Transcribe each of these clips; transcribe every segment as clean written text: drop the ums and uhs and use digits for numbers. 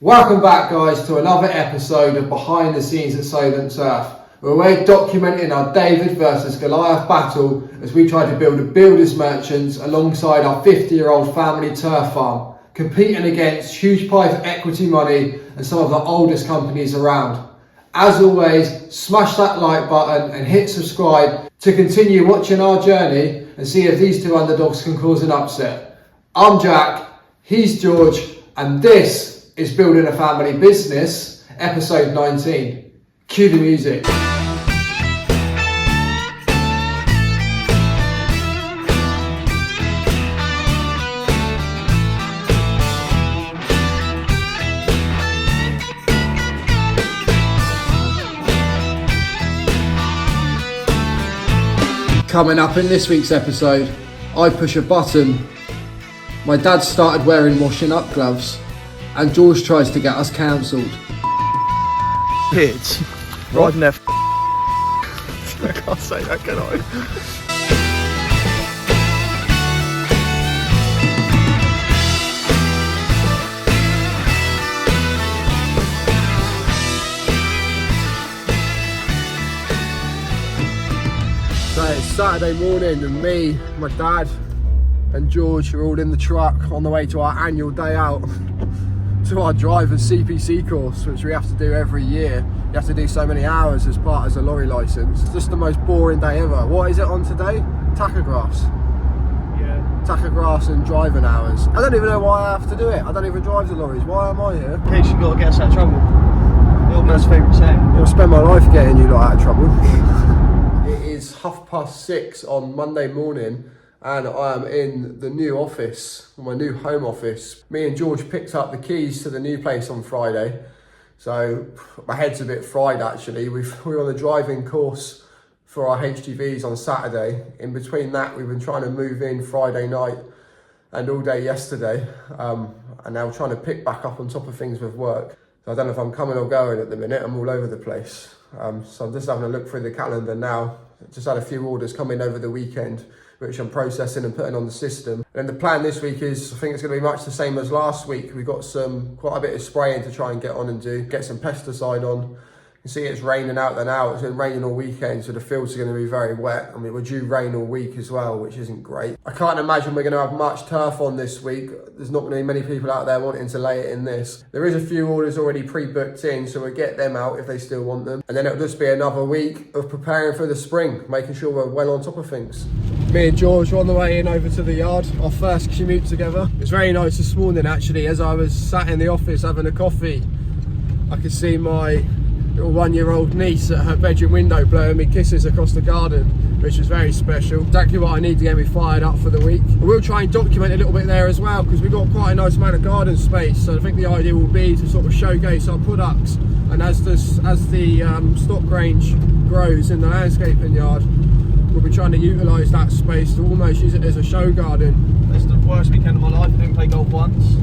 Welcome back, guys, to another episode of Behind the Scenes at Silent Turf, where we're documenting our David versus Goliath battle as we try to build a builder's merchants alongside our 50-year-old family turf farm, competing against huge private equity money and some of the oldest companies around. As always, smash that like button and hit subscribe to continue watching our journey and see if these two underdogs can cause an upset. I'm Jack, he's George, and this is Building a Family Business, episode 19. Cue the music. Coming up in this week's episode, I push a button, my dad started wearing washing up gloves, and George tries to get us cancelled. Kids riding their I can't say that, can I? So it's Saturday morning and me, my dad and George are all in the truck on the way to our annual day out to our driver's CPC course, which we have to do every year. You have to do so many hours as part of a lorry licence. It's just the most boring day ever. What is it on today? Tachographs. Yeah. Tachographs and driving hours. I don't even know why I have to do it. I don't even drive the lorries. Why am I here? In case you've got to get us out of trouble. The old man's favourite saying. I'll spend my life getting you lot out of trouble. It is 6:30 on Monday morning and I am in the new office, my new home office. Me and George picked up the keys to the new place on Friday, so my head's a bit fried actually. We were on the driving course for our HGVs on Saturday. In between that, we've been trying to move in Friday night and all day yesterday, and now trying to pick back up on top of things with work. So I don't know if I'm coming or going at the minute. I'm all over the place. So I'm just having a look through the calendar now. Just had a few orders come in over the weekend, which I'm processing and putting on the system. And the plan this week is, I think it's going to be much the same as last week. We've got quite a bit of spraying to try and get on and get some pesticide on. You see it's raining out there now. It's been raining all weekend, so the fields are going to be very wet. I mean, we're due rain all week as well, which isn't great. I can't imagine we're going to have much turf on this week. There's not going to be many people out there wanting to lay it in this. There is a few orders already pre-booked in, so we'll get them out if they still want them. And then it'll just be another week of preparing for the spring, making sure we're well on top of things. Me and George are on the way in over to the yard, our first commute together. It's very nice this morning actually. As I was sat in the office having a coffee, I could see my little 1-year-old niece at her bedroom window blowing me kisses across the garden, which was very special. Exactly what I need to get me fired up for the week. We'll try and document a little bit there as well, because we've got quite a nice amount of garden space. So I think the idea will be to sort of showcase our products, and as the stock range grows in the landscaping yard, we'll be trying to utilise that space to almost use it as a show garden. That's the worst weekend of my life. I didn't play golf once.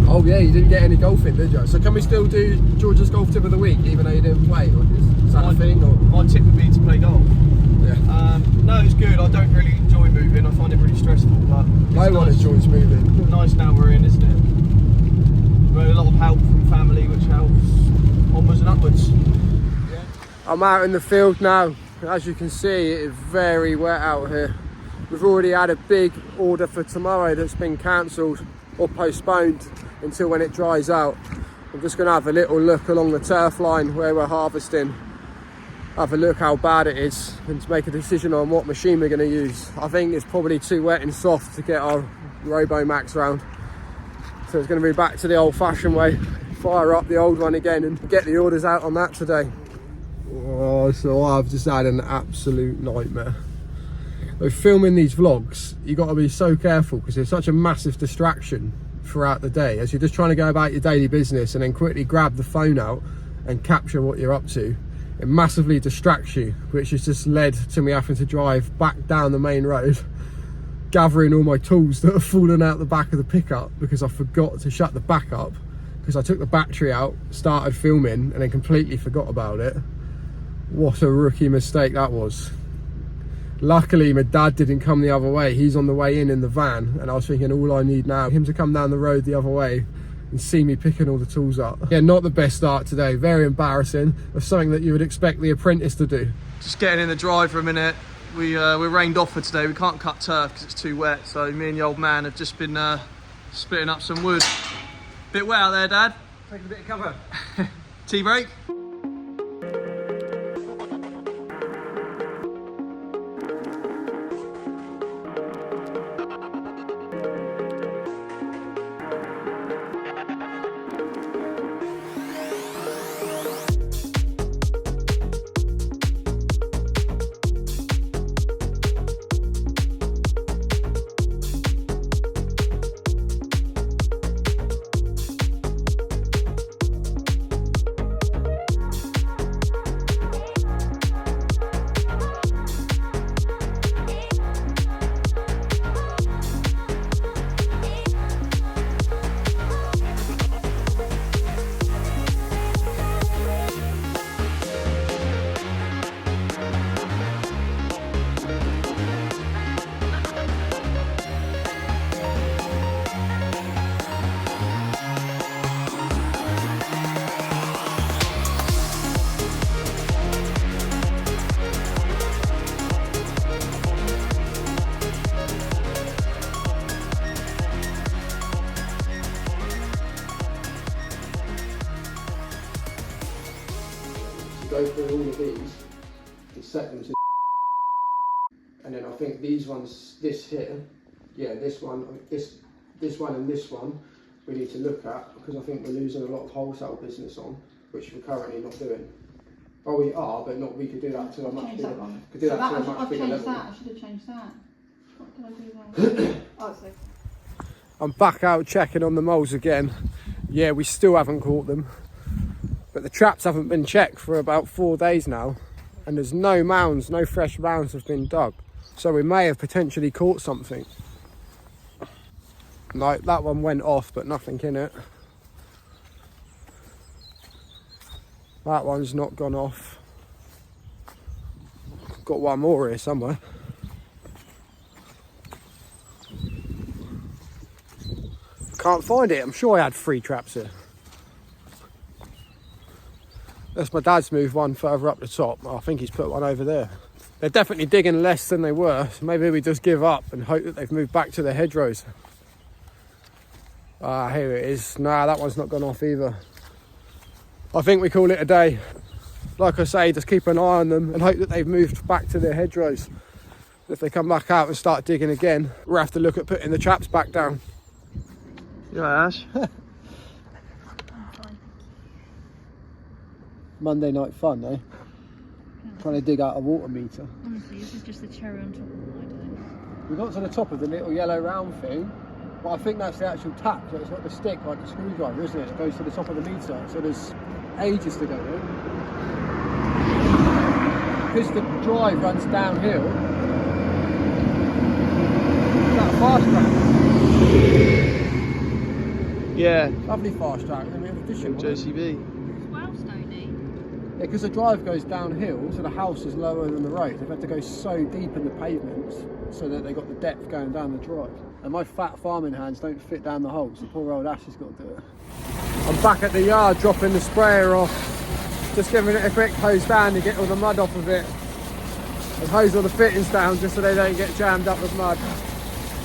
Oh yeah, you didn't get any golfing, did you? So can we still do George's golf tip of the week, even though you didn't play? Or is that a thing? Or? My tip would be to play golf. Yeah. No, it's good. I don't really enjoy moving. I find it really stressful. But No one enjoys moving. Nice now we're in, isn't it? We've had a lot of help from family, which helps onwards and upwards. Yeah. I'm out in the field now. As you can see, it is very wet out here. We've already had a big order for tomorrow that's been cancelled or postponed until when it dries out. I'm just going to have a little look along the turf line where we're harvesting, have a look how bad it is, and to make a decision on what machine we're going to use. I think it's probably too wet and soft to get our Robomax round, so it's going to be back to the old-fashioned way, fire up the old one again and get the orders out on that today. Oh, so I've just had an absolute nightmare. With filming these vlogs, you've got to be so careful because there's such a massive distraction throughout the day as you're just trying to go about your daily business and then quickly grab the phone out and capture what you're up to. It massively distracts you, which has just led to me having to drive back down the main road, gathering all my tools that have fallen out the back of the pickup because I forgot to shut the back up because I took the battery out, started filming and then completely forgot about it. What a rookie mistake that was. Luckily my dad didn't come the other way. He's on the way in the van, and I was thinking all I need now him to come down the road the other way and see me picking all the tools up. Yeah, not the best start today. Very embarrassing. Of something that you would expect the apprentice to do. Just getting in the drive for a minute. We're rained off for today. We can't cut turf because it's too wet. So me and the old man have just been splitting up some wood. Bit wet out there, Dad. Taking a bit of cover. Tea break. Go through all of these and set them to, and then I think these ones, this here, yeah, this one and this one we need to look at, because I think we're losing a lot of wholesale business on, which we're currently not doing. Oh, we are, but not. We could do that to a much bigger. Could do that to a much bigger level. I should have changed that. What did I do there? Oh, it's okay. I'm back out checking on the moles again. Yeah, we still haven't caught them. But the traps haven't been checked for about 4 days now, and there's no mounds, no fresh mounds have been dug. So we may have potentially caught something. Like that one went off, but nothing in it. That one's not gone off. Got one more here somewhere. Can't find it. I'm sure I had 3 traps here. That's my dad's moved one further up the top. I think he's put one over there. They're definitely digging less than they were. So maybe we just give up and hope that they've moved back to the hedgerows. Ah, here it is. Nah, that one's not gone off either. I think we call it a day. Like I say, just keep an eye on them and hope that they've moved back to their hedgerows. If they come back out and start digging again, we'll have to look at putting the traps back down. You all right, Ash? Monday night fun, eh? Trying to dig out a water meter. Honestly, this is just the cherry on top of my day. We got to the top of the little yellow round thing, but I think that's the actual tap, so it's not the stick like a screwdriver, isn't it? It goes to the top of the meter, so there's ages to go in. Because the drive runs downhill, is that a fast track? Yeah. Lovely fast track, I mean, efficient. JCB. Yeah, because the drive goes downhill, so the house is lower than the road. They've had to go so deep in the pavements so that they got the depth going down the drive. And my fat farming hands don't fit down the holes, so poor old Ash has got to do it. I'm back at the yard dropping the sprayer off. Just giving it a quick hose down to get all the mud off of it. And hose all the fittings down just so they don't get jammed up with mud.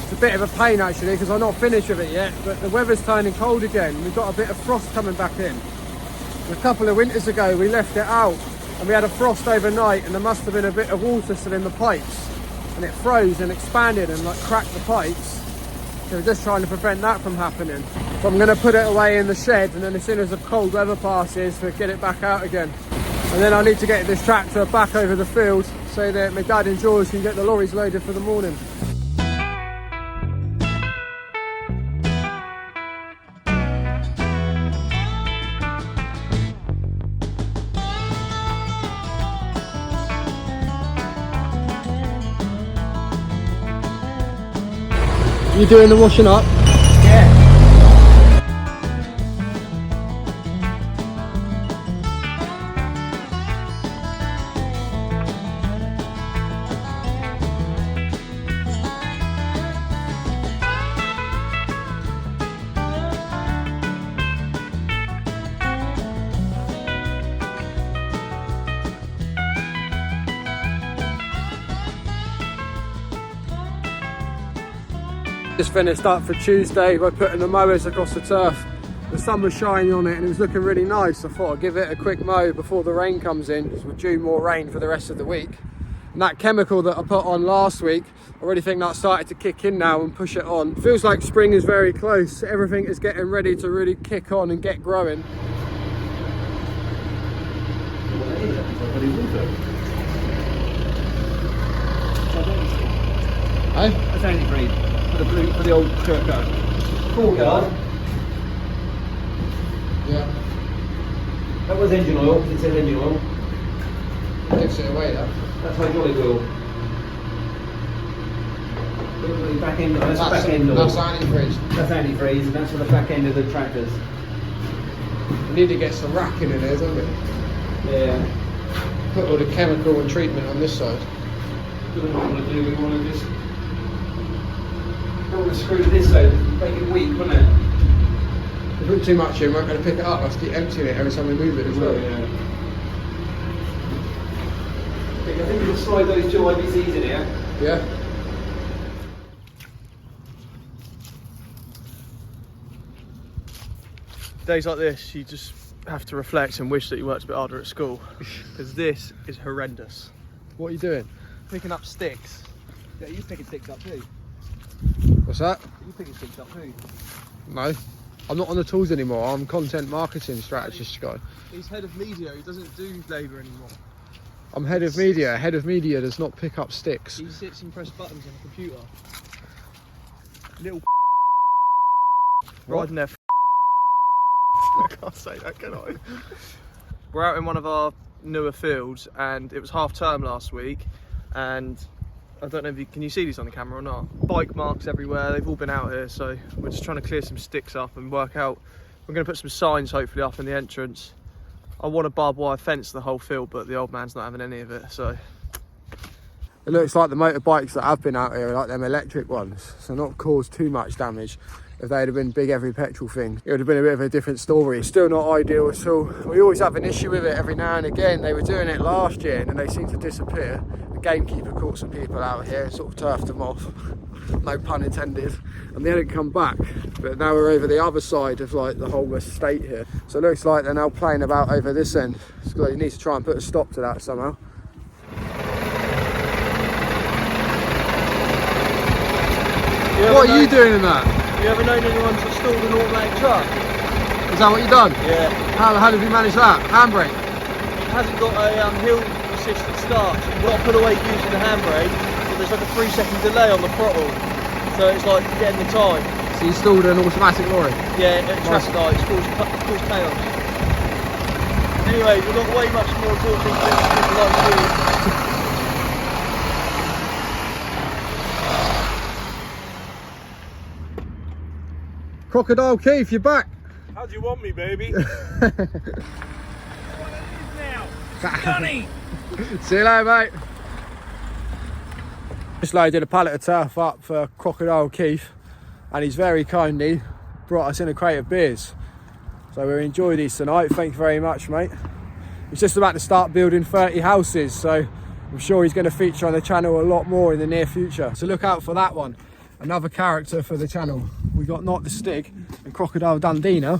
It's a bit of a pain actually because I'm not finished with it yet, but the weather's turning cold again. We've got a bit of frost coming back in. A couple of winters ago we left it out and we had a frost overnight and there must have been a bit of water still in the pipes and it froze and expanded and like cracked the pipes. So we're just trying to prevent that from happening. So I'm going to put it away in the shed and then as soon as the cold weather passes we'll get it back out again. And then I need to get this tractor back over the field so that my dad and George can get the lorries loaded for the morning. You doing the washing up? Yeah. Just finished up for Tuesday by putting the mowers across the turf. The sun was shining on it and it was looking really nice. I thought I'd give it a quick mow before the rain comes in, because we're due more rain for the rest of the week. And that chemical that I put on last week, I really think that's started to kick in now and push it on. Feels like spring is very close. Everything is getting ready to really kick on and get growing. Hey? That's antifreeze for the old shirt guard. Cool guard. Yeah. That was engine oil. It says engine oil. Takes it away though. That's hydraulic oil. Look at the back end. That's back end oil. That's antifreeze. That's antifreeze, and that's for the back end of the tractors. We need to get some racking in there, don't we? Yeah. Put all the chemical and treatment on this side. What we want to do, we want to just don't want to screw this side, make it weak, wouldn't it? If we put too much in, we're not going to pick it up. Let's keep emptying it every time we move it as well. Yeah. I think we can slide those two IBCs in here. Yeah. Days like this, you just have to reflect and wish that you worked a bit harder at school, because this is horrendous. What are you doing? Picking up sticks. Yeah, you're picking sticks up too. What's that? You're picking sticks up too. No. I'm not on the tools anymore. I'm content marketing strategist guy. He's head of media, he doesn't do labour anymore. I'm head of media. Head of media does not pick up sticks. He sits and presses buttons on a computer. Little riding their I can't say that, can I? We're out in one of our newer fields and it was half term last week, and I don't know if you can see these on the camera or not. Bike marks everywhere, they've all been out here, so we're just trying to clear some sticks up and work out. We're going to put some signs hopefully up in the entrance. I want a barbed wire fence the whole field, but the old man's not having any of it, so. It looks like the motorbikes that have been out here are like them electric ones, so not caused too much damage. If they had been big heavy petrol thing, it would have been a bit of a different story. Still not ideal at all. We always have an issue with it every now and again. They were doing it last year and then they seem to disappear. The gamekeeper caught some people out here and sort of turfed them off, no pun intended, and they hadn't come back. But now we're over the other side of like the whole estate here. So it looks like they're now playing about over this end. So you need to try and put a stop to that somehow. What are you doing in that? You ever known anyone to install an automatic truck? Is that what you've done? Yeah. How did you manage that? Handbrake? It hasn't got a hill assisted start, so you've got to pull away using the handbrake, but there's like a 3-second delay on the throttle, so it's like getting the time. So you installed an automatic lorry? Yeah, at traffic lights, cause chaos. Anyway, we've got way much more important things to do like you. Crocodile Keith, you're back. How do you want me, baby? See you later, mate. Just loaded a pallet of turf up for Crocodile Keith, and he's very kindly brought us in a crate of beers. So we'll enjoy these tonight. Thank you very much, mate. He's just about to start building 30 houses, so I'm sure he's going to feature on the channel a lot more in the near future. So look out for that one. Another character for the channel. We got Not the Stick and Crocodile Dundee now.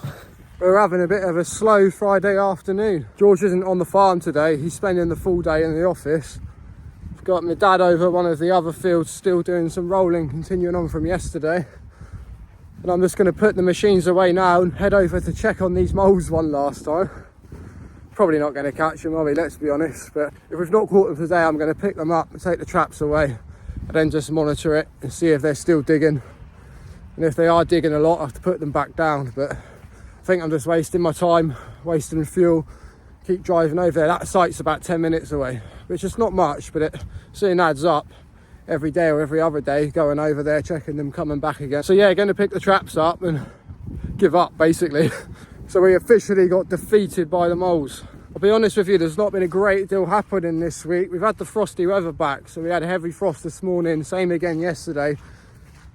We're having a bit of a slow Friday afternoon. George isn't on the farm today. He's spending the full day in the office. I've got my dad over at one of the other fields still doing some rolling, continuing on from yesterday. And I'm just going to put the machines away now and head over to check on these moles one last time. Probably not going to catch them, are we? Let's be honest. But if we've not caught them today, I'm going to pick them up and take the traps away. And then just monitor it and see if they're still digging. And if they are digging a lot, I have to put them back down. But I think I'm just wasting my time, wasting fuel, keep driving over there. That site's about 10 minutes away, which is not much, but it soon adds up every day or every other day, going over there, checking them, coming back again. So yeah, going to pick the traps up and give up, basically. So we officially got defeated by the moles. I'll be honest with you, there's not been a great deal happening this week. We've had the frosty weather back, so we had a heavy frost this morning, same again yesterday,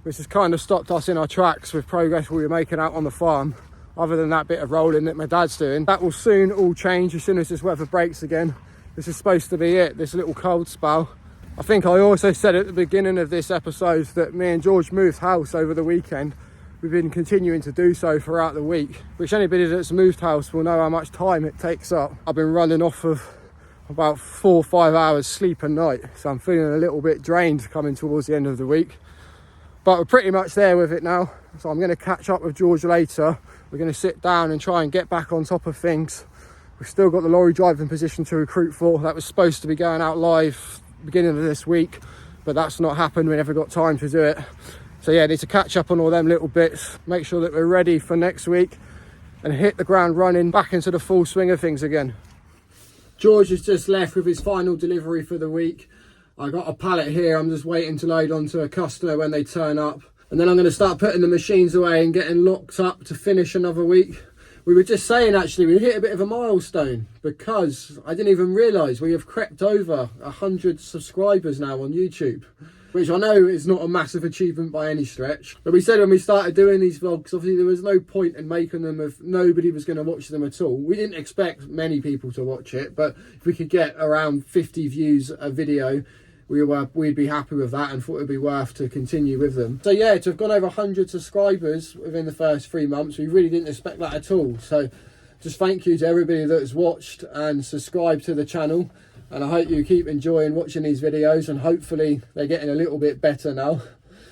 which has kind of stopped us in our tracks with progress we were making out on the farm, other than that bit of rolling that my dad's doing. That will soon all change as soon as this weather breaks again. This is supposed to be it, this little cold spell. I think I also said at the beginning of this episode that me and George moved house over the weekend. We've been continuing to do so throughout the week, which anybody that's moved house will know how much time it takes up. I've been running off of about 4 or 5 hours sleep a night, so I'm feeling a little bit drained coming towards the end of the week. But we're pretty much there with it now, so I'm going to catch up with George later. We're going to sit down and try and get back on top of things. We've still got the lorry driving position to recruit for. That was supposed to be going out live beginning of this week, but that's not happened. We never got time to do it. So yeah, need to catch up on all them little bits, make sure that we're ready for next week and hit the ground running, back into the full swing of things again. George has just left with his final delivery for the week. I got a pallet here, I'm just waiting to load onto a customer when they turn up. And then I'm going to start putting the machines away and getting locked up to finish another week. We were just saying, actually, we hit a bit of a milestone because I didn't even realise we have crept over 100 subscribers now on YouTube, which I know is not a massive achievement by any stretch. But we said when we started doing these vlogs, obviously there was no point in making them if nobody was going to watch them at all. We didn't expect many people to watch it, but if we could get around 50 views a video, we'd be happy with that and thought it'd be worth to continue with them. So yeah, to have gone over 100 subscribers within the first 3 months, we really didn't expect that at all. So just thank you to everybody that's watched and subscribed to the channel, and I hope you keep enjoying watching these videos, and hopefully they're getting a little bit better now.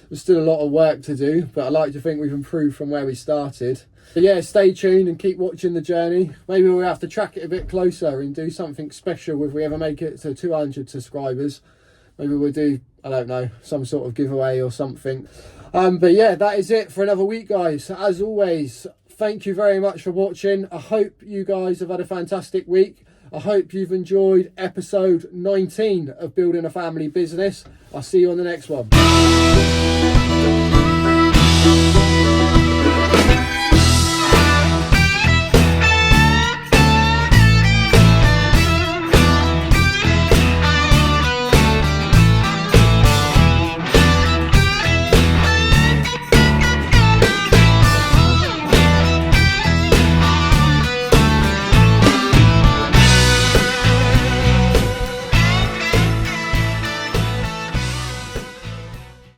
There's still a lot of work to do, but I like to think we've improved from where we started. So yeah, stay tuned and keep watching the journey. Maybe we'll have to track it a bit closer and do something special if we ever make it to 200 subscribers. Maybe we'll do, I don't know, some sort of giveaway or something. But yeah, that is it for another week, guys. As always, thank you very much for watching. I hope you guys have had a fantastic week. I hope you've enjoyed episode 19 of Building a Family Business. I'll see you on the next one.